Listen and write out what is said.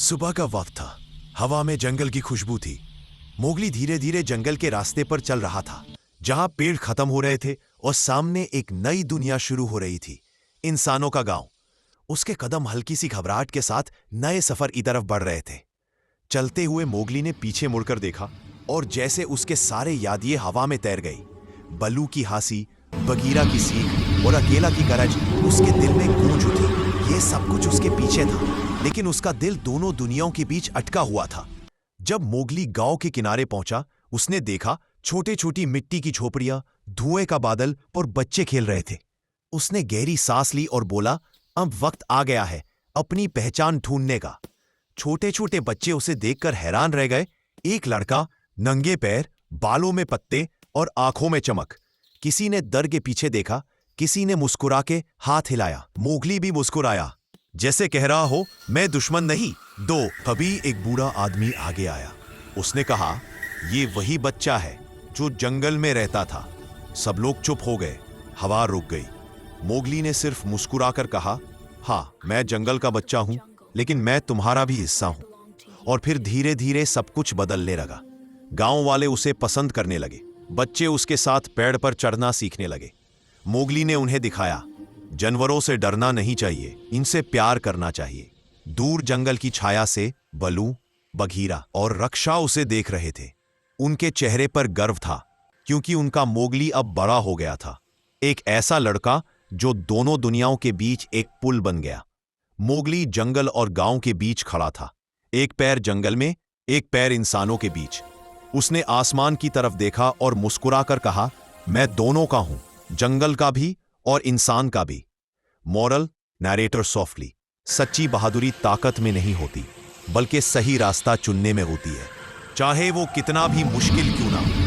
सुबह का वक्त था। हवा में जंगल की खुशबू थी। मोगली धीरे धीरे जंगल के रास्ते पर चल रहा था, जहां पेड़ खत्म हो रहे थे और सामने एक नई दुनिया शुरू हो रही थी, इंसानों का गांव। उसके कदम हल्की सी घबराहट के साथ नए सफर की तरफ बढ़ रहे थे। चलते हुए मोगली ने पीछे मुड़कर देखा और जैसे उसके सारे यादियां हवा में तैर गई। बल्लू की हासी, बगीरा की सीख और अकेला की गरज उसके दिल में गूंज उठी। ये सब कुछ उसके पीछे था, लेकिन उसका दिल दोनों दुनियाओं के बीच अटका हुआ था। जब मोगली गांव के किनारे पहुंचा, उसने देखा छोटे छोटी मिट्टी की झोपड़ियां, धुएं का बादल और बच्चे खेल रहे थे। उसने गहरी सांस ली और बोला, अब वक्त आ गया है अपनी पहचान ढूंढने का। छोटे छोटे बच्चे उसे देखकर हैरान रह गए। एक लड़का, नंगे पैर, बालों में पत्ते और आंखों में चमक। किसी ने दर के पीछे देखा, किसी ने मुस्कुरा के हाथ हिलाया। मोगली भी मुस्कुराया, जैसे कह रहा हो, मैं दुश्मन नहीं, दो। तभी एक बूढ़ा आदमी आगे आया। उसने कहा, ये वही बच्चा है जो जंगल में रहता था। सब लोग चुप हो गए, हवा रुक गई। मोगली ने सिर्फ मुस्कुराकर कहा, हाँ, मैं जंगल का बच्चा हूं, लेकिन मैं तुम्हारा भी हिस्सा हूं। और फिर धीरे धीरे सब कुछ बदलने लगा। गांव वाले उसे पसंद करने लगे। बच्चे उसके साथ पेड़ पर चढ़ना सीखने लगे। मोगली ने उन्हें दिखाया, जानवरों से डरना नहीं चाहिए, इनसे प्यार करना चाहिए। दूर जंगल की छाया से बलू, बघीरा और रक्षा उसे देख रहे थे। उनके चेहरे पर गर्व था, क्योंकि उनका मोगली अब बड़ा हो गया था। एक ऐसा लड़का जो दोनों दुनियाओं के बीच एक पुल बन गया। मोगली जंगल और गांव के बीच खड़ा था, एक पैर जंगल में, एक पैर इंसानों के बीच। उसने आसमान की तरफ देखा और मुस्कुराकर कहा, मैं दोनों का हूं, जंगल का भी और इंसान का भी। Moral, narrator softly. सच्ची बहादुरी ताकत में नहीं होती, बल्कि सही रास्ता चुनने में होती है, चाहे वो कितना भी मुश्किल क्यों ना हो।